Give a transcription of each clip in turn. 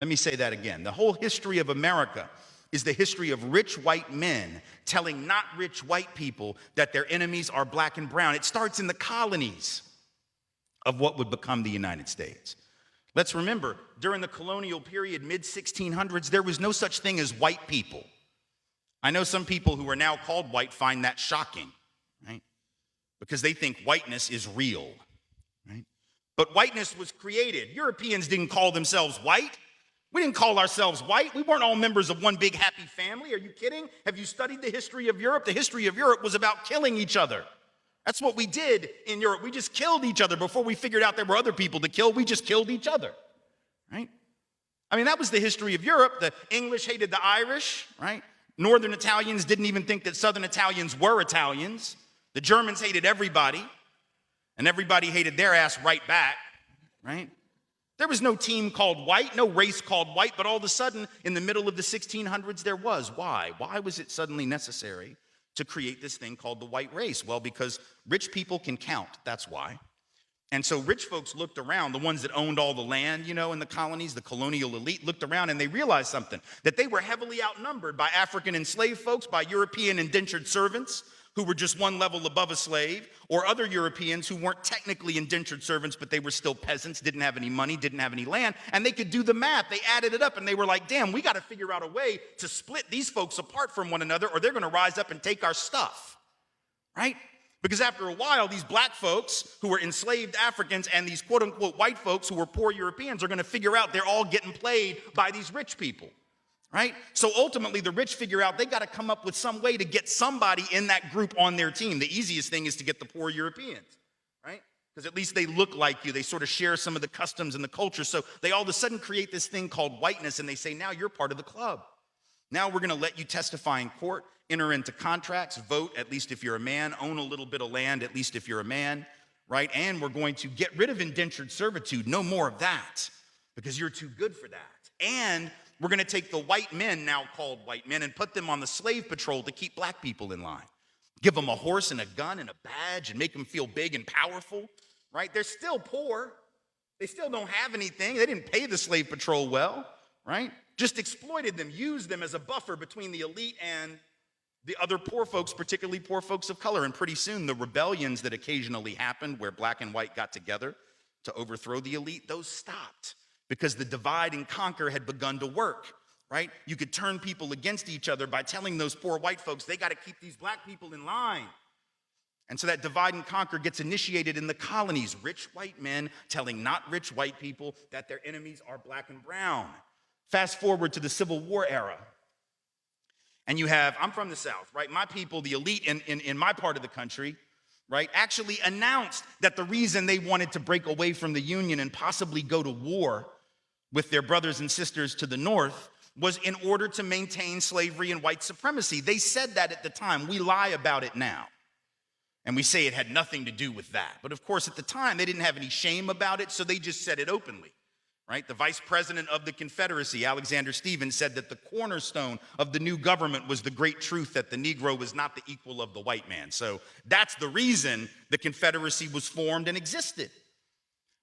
Let me say that again. The whole history of America is the history of rich white men telling not rich white people that their enemies are black and brown. It starts in the colonies of what would become the United States. Let's remember, during the colonial period, mid-1600s, there was no such thing as white people. I know some people who are now called white find that shocking, right? Because they think whiteness is real, right? But whiteness was created. Europeans didn't call themselves white. We didn't call ourselves white. We weren't all members of one big happy family. Are you kidding? Have you studied the history of Europe? The history of Europe was about killing each other. That's what we did in Europe. We just killed each other before we figured out there were other people to kill. We just killed each other, right? I mean, that was the history of Europe. The English hated the Irish, right? Northern Italians didn't even think that Southern Italians were Italians. The Germans hated everybody, and everybody hated their ass right back, right? There was no team called white, no race called white, but all of a sudden, in the middle of the 1600s, there was. Why? Why was it suddenly necessary to create this thing called the white race? Well, because rich people can count, that's why. And so rich folks looked around, the ones that owned all the land, you know, in the colonies, the colonial elite looked around and they realized something, that they were heavily outnumbered by African enslaved folks, by European indentured servants who were just one level above a slave, or other Europeans who weren't technically indentured servants, but they were still peasants, didn't have any money, didn't have any land, and they could do the math. They added it up and they were like, damn, we got to figure out a way to split these folks apart from one another or they're going to rise up and take our stuff, right? Because after a while, these black folks who were enslaved Africans and these quote unquote white folks who were poor Europeans are going to figure out they're all getting played by these rich people, right? So ultimately, the rich figure out they got to come up with some way to get somebody in that group on their team. The easiest thing is to get the poor Europeans, right? Because at least they look like you. They sort of share some of the customs and the culture. So they all of a sudden create this thing called whiteness and they say, now you're part of the club. Now we're going to let you testify in court, enter into contracts, vote, at least if you're a man, own a little bit of land, at least if you're a man, right? And we're going to get rid of indentured servitude. No more of that because you're too good for that. And we're going to take the white men, now called white men, and put them on the slave patrol to keep black people in line. Give them a horse and a gun and a badge and make them feel big and powerful, right? They're still poor. They still don't have anything. They didn't pay the slave patrol well, right? Just exploited them, used them as a buffer between the elite and the other poor folks, particularly poor folks of color. And pretty soon, the rebellions that occasionally happened where black and white got together to overthrow the elite, those stopped because the divide and conquer had begun to work, right? You could turn people against each other by telling those poor white folks, they got to keep these black people in line. And so that divide and conquer gets initiated in the colonies. Rich white men telling not rich white people that their enemies are black and brown. Fast forward to the Civil War era. And you have, I'm from the South, right? My people, the elite in my part of the country, right, actually announced that the reason they wanted to break away from the Union and possibly go to war with their brothers and sisters to the North was in order to maintain slavery and white supremacy. They said that at the time. We lie about it now. And we say it had nothing to do with that. But of course, at the time, they didn't have any shame about it, so they just said it openly. Right? The vice president of the Confederacy, Alexander Stephens, said that the cornerstone of the new government was the great truth that the Negro was not the equal of the white man. So that's the reason the Confederacy was formed and existed.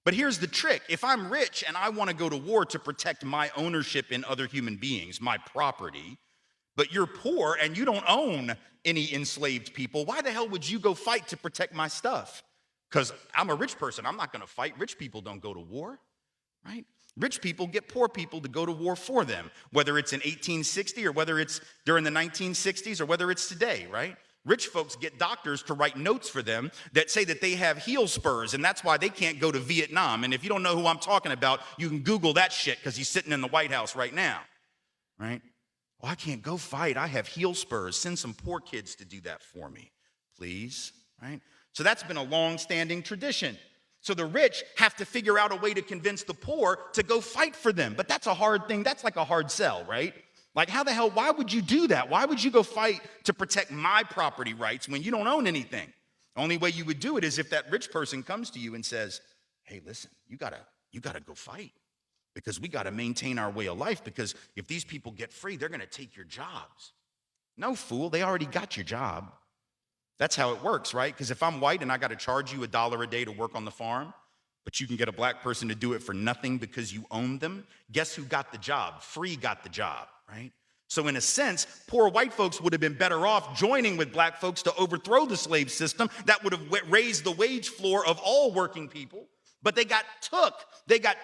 But here's the trick. If I'm rich and I want to go to war to protect my ownership in other human beings, my property, but you're poor and you don't own any enslaved people, why the hell would you go fight to protect my stuff? Because I'm a rich person. I'm not going to fight. Rich people don't go to war, right? Rich people get poor people to go to war for them, whether it's in 1860 or whether it's during the 1960s or whether it's today, right? Rich folks get doctors to write notes for them that say that they have heel spurs and that's why they can't go to Vietnam. And if you don't know who I'm talking about, you can Google that shit because he's sitting in the White House right now, right? Well, I can't go fight. I have heel spurs. Send some poor kids to do that for me, please, right? So that's been a long-standing tradition. So the rich have to figure out a way to convince the poor to go fight for them. But that's a hard thing. That's like a hard sell, right? Like how the hell, why would you do that? Why would you go fight to protect my property rights when you don't own anything? The only way you would do it is if that rich person comes to you and says, hey, listen, you gotta go fight because we gotta maintain our way of life because if these people get free, they're gonna take your jobs. No, fool, they already got your job. That's how it works, right? Because if I'm white and I got to charge you $1 a day to work on the farm but you can get a black person to do it for nothing because you own them. Guess who got the job? Free got the job, right? So in a sense, poor white folks would have been better off joining with black folks to overthrow the slave system. That would have raised the wage floor of all working people. But they got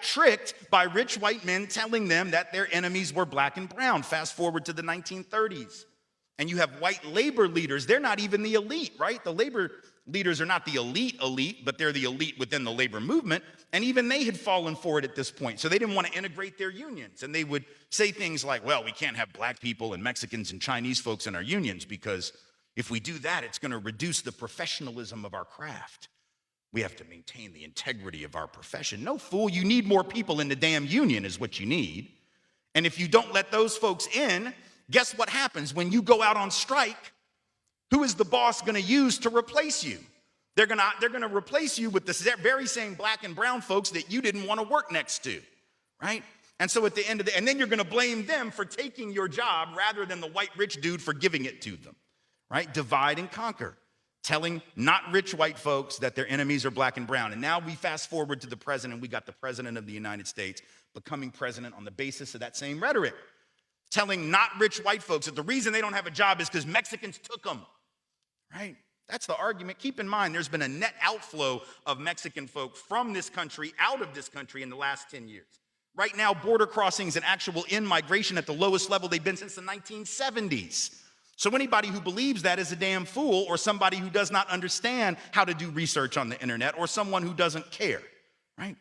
tricked by rich white men telling them that their enemies were black and brown. Fast forward to the 1930s. And you have white labor leaders. They're not even the elite, right? The labor leaders are not the elite, but they're the elite within the labor movement. And even they had fallen for it at this point. So they didn't want to integrate their unions. And they would say things like, well, we can't have black people and Mexicans and Chinese folks in our unions because if we do that, it's going to reduce the professionalism of our craft. We have to maintain the integrity of our profession. No, fool, you need more people in the damn union is what you need. And if you don't let those folks in, guess what happens when you go out on strike? Who is the boss going to use to replace you? They're going to replace you with the very same black and brown folks that you didn't want to work next to, right? And so at the end of and then you're going to blame them for taking your job rather than the white rich dude for giving it to them, right? Divide and conquer. Telling not rich white folks that their enemies are black and brown. And now we fast forward to the president. We got the president of the United States becoming president on the basis of that same rhetoric. Telling not rich white folks that the reason they don't have a job is because Mexicans took them, right? That's the argument. Keep in mind, there's been a net outflow of Mexican folk from this country, out of this country in the last 10 years. Right now, border crossings and actual in-migration at the lowest level they've been since the 1970s. So anybody who believes that is a damn fool or somebody who does not understand how to do research on the internet or someone who doesn't care, right?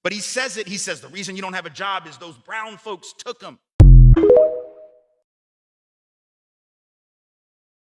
But he says the reason you don't have a job is those brown folks took them.